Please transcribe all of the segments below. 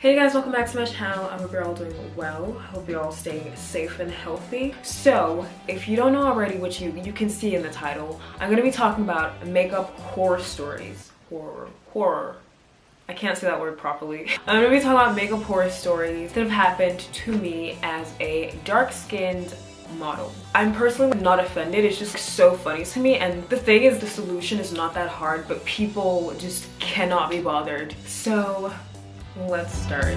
Hey guys, welcome back to my channel. I hope you're all doing well. I hope you're all staying safe and healthy. So, if you don't know already, which you can see in the title, I'm going to be talking about makeup horror stories. Horror. I can't say that word properly. I'm going to be talking about makeup horror stories that have happened to me as a dark-skinned model. I'm personally not offended, it's just so funny to me, and the thing is the solution is not that hard, but people just cannot be bothered. So let's start.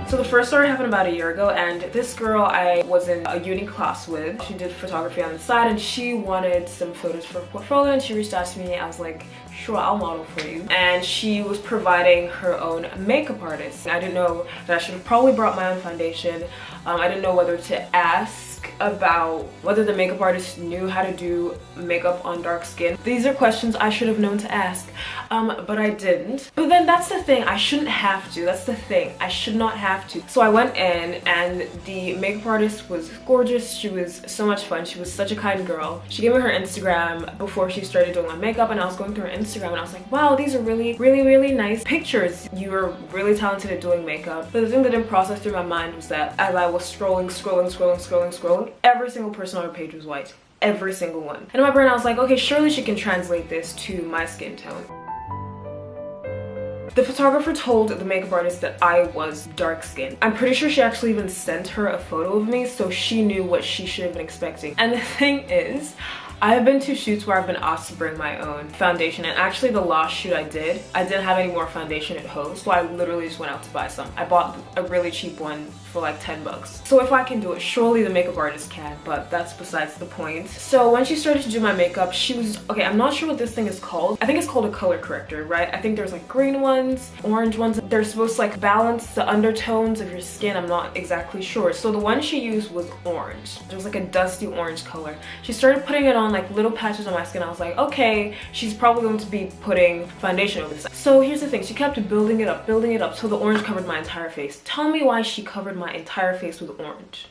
So the first story happened about a year ago, and this girl I was in a uni class with, she did photography on the side and she wanted some photos for her portfolio, and she reached out to me. I was like, sure, I'll model for you. And she was providing her own makeup artist. I didn't know that I should have probably brought my own foundation. I didn't know whether to ask about whether the makeup artist knew how to do makeup on dark skin. These are questions I should have known to ask, but I didn't. But then that's the thing, I shouldn't have to. That's the thing, I should not have to. So I went in and the makeup artist was gorgeous. She was so much fun. She was such a kind girl. She gave me her Instagram before she started doing my makeup, and I was going through her Instagram and I was like, wow, these are really nice pictures. You were really talented at doing makeup. But the thing that didn't process through my mind was that as I was scrolling, every single person on her page was white. Every single one. And in my brain I was like, okay, surely she can translate this to my skin tone. The photographer told the makeup artist that I was dark skinned. I'm pretty sure she actually even sent her a photo of me, so she knew what she should have been expecting. And the thing is, I have been to shoots where I've been asked to bring my own foundation, and actually the last shoot I didn't have any more foundation at home, so I literally just went out to buy some. I bought a really cheap one for like 10 bucks. So if I can do it, surely the makeup artist can, but that's besides the point. So when she started to do my makeup, she was, okay, I'm not sure what this thing is called. I think it's called a color corrector, right? I think there's like green ones, orange ones. They're supposed to like balance the undertones of your skin. I'm not exactly sure. So the one she used was orange. It was like a dusty orange color. She started putting it on like little patches on my skin. I was like, okay, she's probably going to be putting foundation over this. So here's the thing, she kept building it up till the orange covered my entire face. Tell me why she covered my entire face with orange.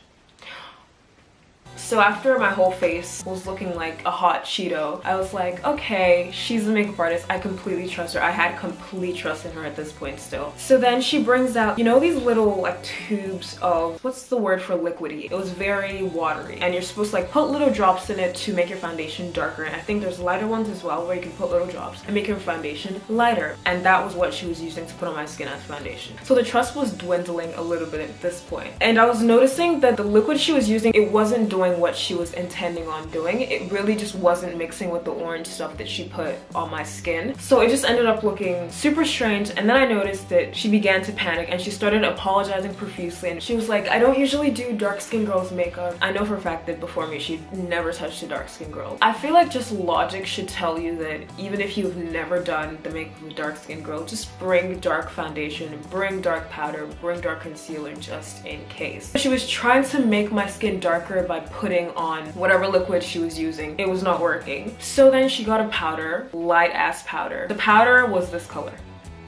So after my whole face was looking like a hot Cheeto, I was like, okay, she's a makeup artist. I completely trust her. I had complete trust in her at this point still. So then she brings out, you know, these little like tubes of, what's the word for liquidy? It was very watery, and you're supposed to like put little drops in it to make your foundation darker. And I think there's lighter ones as well where you can put little drops and make your foundation lighter. And that was what she was using to put on my skin as foundation. So the trust was dwindling a little bit at this point. And I was noticing that the liquid she was using, it wasn't doing what she was intending on doing. It really just wasn't mixing with the orange stuff that she put on my skin. So it just ended up looking super strange. And then I noticed that she began to panic and she started apologizing profusely, and she was like, I don't usually do dark skinned girls makeup. I know for a fact that before me she'd never touched a dark skinned girl. I feel like just logic should tell you that even if you've never done the makeup of a dark skinned girl, just bring dark foundation, bring dark powder, bring dark concealer just in case. She was trying to make my skin darker by putting on whatever liquid she was using. It was not working. So then she got a powder, light ass powder. The powder was this color.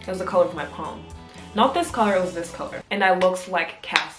It was the color of my palm. Not this color, it was this color. And I looked like Casper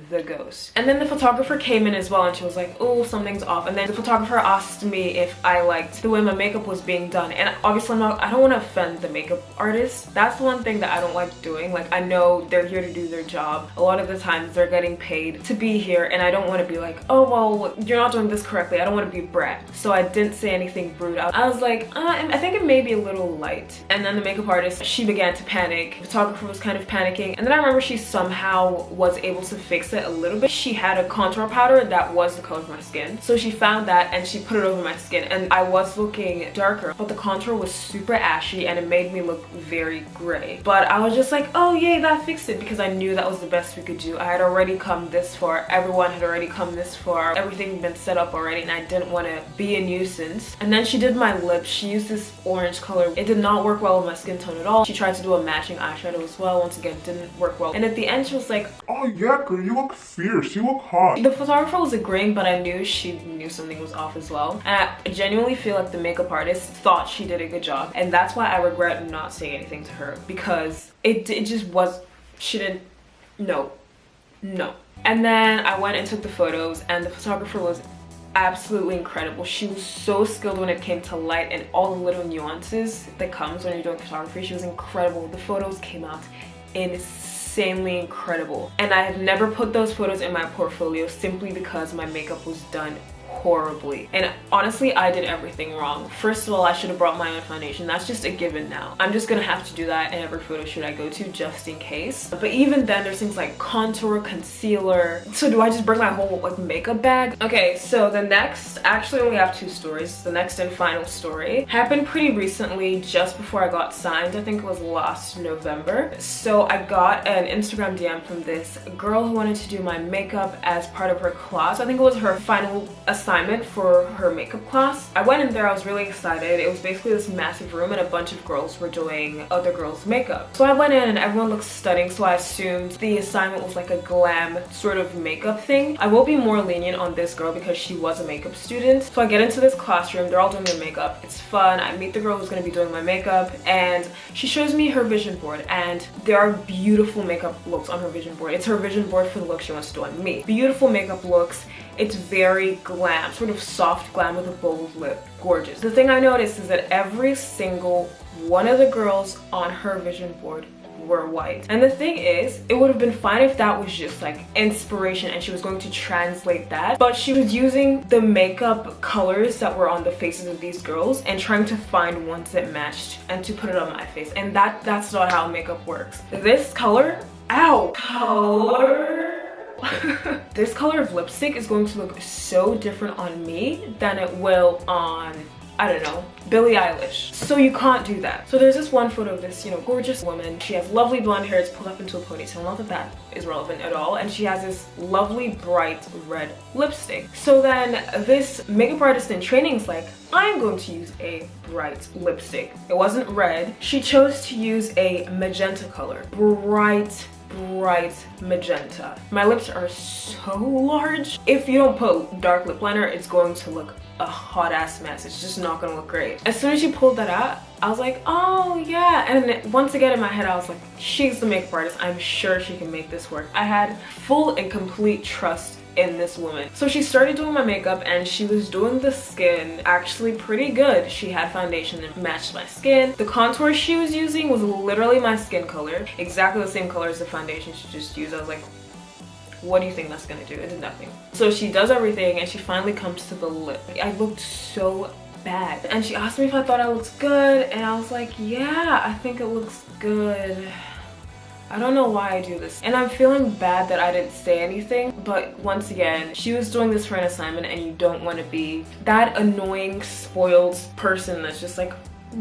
the Ghost. And then the photographer came in as well, and she was like, oh, something's off. And then the photographer asked me if I liked the way my makeup was being done. And obviously I don't want to offend the makeup artist. That's the one thing that I don't like doing. Like, I know they're here to do their job. A lot of the times they're getting paid to be here, and I don't want to be like, oh, well, you're not doing this correctly. I don't want to be a brat. So I didn't say anything rude. I was like, I think it may be a little light. And then the makeup artist, she began to panic. The photographer was kind of panicking, and then I remember she somehow was able to fix it a little bit. She had a contour powder that was the color of my skin, so she found that and she put it over my skin, and I was looking darker, but the contour was super ashy and it made me look very gray. But I was just like, oh yay, that fixed it, because I knew that was the best we could do. I had already come this far, everyone had already come this far, everything had been set up already, and I didn't want to be a nuisance. And then she did my lips. She used this orange color. It did not work well with my skin tone at all. She tried to do a matching eyeshadow as well. Once again, didn't work well. And at the end she was like, oh yeah girl, you look fierce, you look hot. The photographer was agreeing, but I knew she knew something was off as well. And I genuinely feel like the makeup artist thought she did a good job, and that's why I regret not saying anything to her, because it just was, she didn't, no. And then I went and took the photos, and the photographer was absolutely incredible. She was so skilled when it came to light and all the little nuances that comes when you're doing photography. She was incredible. The photos came out insanely incredible, and I have never put those photos in my portfolio simply because my makeup was done horribly. And honestly, I did everything wrong. First of all, I should have brought my own foundation. That's just a given now. I'm just gonna have to do that in every photo shoot I go to just in case. But even then, there's things like contour, concealer. So do I just bring my whole like makeup bag? Okay, so the next, actually only have 2 stories. The next and final story happened pretty recently, just before I got signed. I think it was last November. So I got an Instagram DM from this girl who wanted to do my makeup as part of her class. I think it was her final assignment for her makeup class. I went in there, I was really excited. It was basically this massive room and a bunch of girls were doing other girls' makeup. So I went in and everyone looked stunning, so I assumed the assignment was like a glam sort of makeup thing. I will be more lenient on this girl because she was a makeup student. So I get into this classroom, they're all doing their makeup. It's fun. I meet the girl who's gonna be doing my makeup and she shows me her vision board, and there are beautiful makeup looks on her vision board. It's her vision board for the look she wants to do on me. Beautiful makeup looks. It's very glam, sort of soft glam with a bold lip. Gorgeous. The thing I noticed is that every single one of the girls on her vision board were white. And the thing is, it would have been fine if that was just like inspiration and she was going to translate that, but she was using the makeup colors that were on the faces of these girls and trying to find ones that matched and to put it on my face. And that's not how makeup works. This color, ow, color. This color of lipstick is going to look so different on me than it will on, I don't know, Billie Eilish. So you can't do that. So there's this one photo of this, you know, gorgeous woman. She has lovely blonde hair. It's pulled up into a ponytail. Not that that is relevant at all. And she has this lovely bright red lipstick. So then this makeup artist in training is like, I'm going to use a bright lipstick. It wasn't red. She chose to use a magenta color. Bright magenta. My lips are so large. If you don't put dark lip liner, it's going to look a hot ass mess. It's just not gonna look great. As soon as she pulled that out, I was like, oh yeah. And once again in my head, I was like, she's the makeup artist. I'm sure she can make this work. I had full and complete trust in this woman. So she started doing my makeup and she was doing the skin actually pretty good. She had foundation that matched my skin. The contour she was using was literally my skin color, exactly the same color as the foundation she just used. I was like, what do you think that's gonna do? It did nothing. So she does everything and she finally comes to the lip. I looked so bad. And she asked me if I thought I looked good and I was like, yeah, I think it looks good. I don't know why I do this. And I'm feeling bad that I didn't say anything, but once again, she was doing this for an assignment and you don't want to be that annoying, spoiled person that's just like,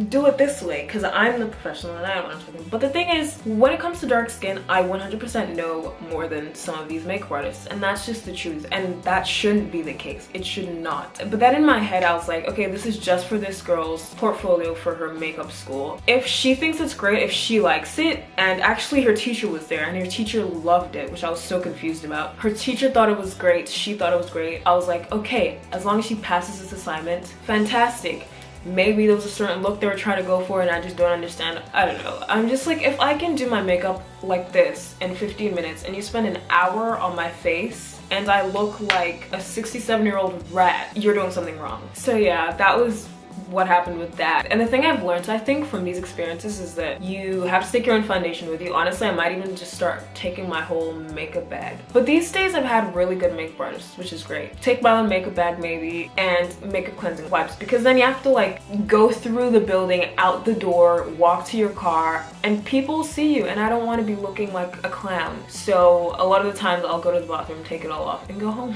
do it this way because I'm the professional and I don't know what I'm talking. But the thing is, when it comes to dark skin, I 100% know more than some of these makeup artists, and that's just the truth, and that shouldn't be the case. It should not. But then in my head I was like, okay, this is just for this girl's portfolio for her makeup school. If she thinks it's great, if she likes it, and actually her teacher was there and her teacher loved it, which I was so confused about. Her teacher thought it was great, she thought it was great. I was like, okay, as long as she passes this assignment, fantastic. Maybe there was a certain look they were trying to go for and I just don't understand. I don't know. I'm just like, if I can do my makeup like this in 15 minutes and you spend an hour on my face and I look like a 67-year-old rat, you're doing something wrong. So yeah, that was what happened with that. And the thing I've learned, I think, from these experiences is that you have to take your own foundation with you. Honestly, I might even just start taking my whole makeup bag. But these days I've had really good makeup artists, which is great. Take my own makeup bag maybe, and makeup cleansing wipes, because then you have to like go through the building, out the door, walk to your car, and people see you, and I don't want to be looking like a clown. So a lot of the times I'll go to the bathroom, take it all off, and go home.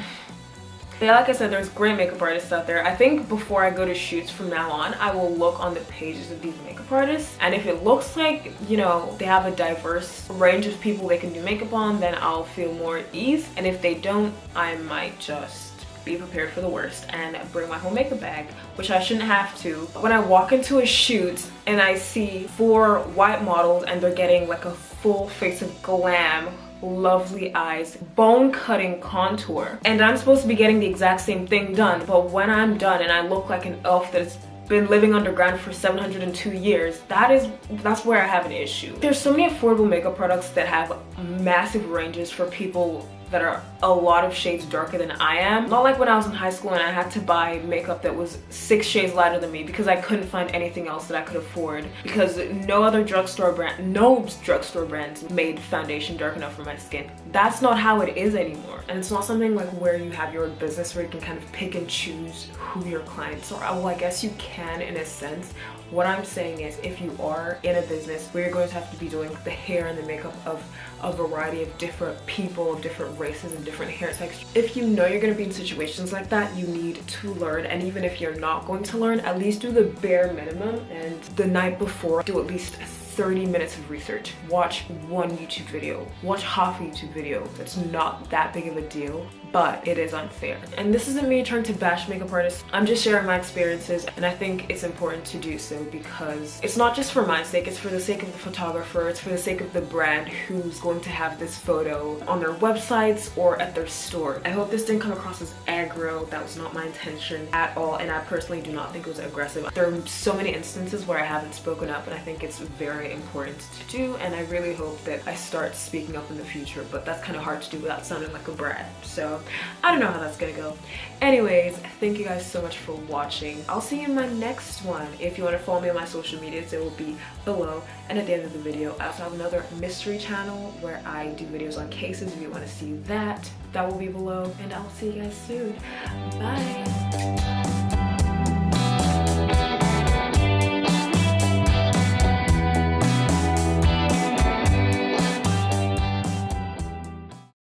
Yeah, like I said, there's great makeup artists out there. I think before I go to shoots from now on, I will look on the pages of these makeup artists. And if it looks like, you know, they have a diverse range of people they can do makeup on, then I'll feel more at ease. And if they don't, I might just be prepared for the worst and bring my whole makeup bag, which I shouldn't have to. When I walk into a shoot and I see 4 white models and they're getting like a full face of glam, lovely eyes, bone-cutting contour, and I'm supposed to be getting the exact same thing done, but when I'm done and I look like an elf that's been living underground for 702 years, that's where I have an issue. There's so many affordable makeup products that have massive ranges for people that are a lot of shades darker than I am. Not like when I was in high school and I had to buy makeup that was 6 shades lighter than me because I couldn't find anything else that I could afford, because no drugstore brands made foundation dark enough for my skin. That's not how it is anymore. And it's not something like where you have your own business where you can kind of pick and choose who your clients are. Well, I guess you can in a sense. What I'm saying is, if you are in a business where you're going to have to be doing the hair and the makeup of a variety of different people, of different races and different hair textures, if you know you're going to be in situations like that, you need to learn. And even if you're not going to learn, at least do the bare minimum, and the night before do at least 30 minutes of research. Watch one YouTube video, watch half a YouTube video. It's not that big of a deal, but it is unfair. And this isn't me trying to bash makeup artists. I'm just sharing my experiences, and I think it's important to do so because it's not just for my sake, it's for the sake of the photographer, it's for the sake of the brand who's going to have this photo on their websites or at their store. I hope this didn't come across as aggro. That was not my intention at all, and I personally do not think it was aggressive. There are so many instances where I haven't spoken up, and I think it's very important to do, and I really hope that I start speaking up in the future, but that's kind of hard to do without sounding like a brat. So I don't know how that's gonna go. Anyways, thank you guys so much for watching. I'll see you in my next one. If you want to follow me on my social medias, it will be below and at the end of the video. I also have another mystery channel where I do videos on cases. If you want to see that, that will be below, and I'll see you guys soon. Bye.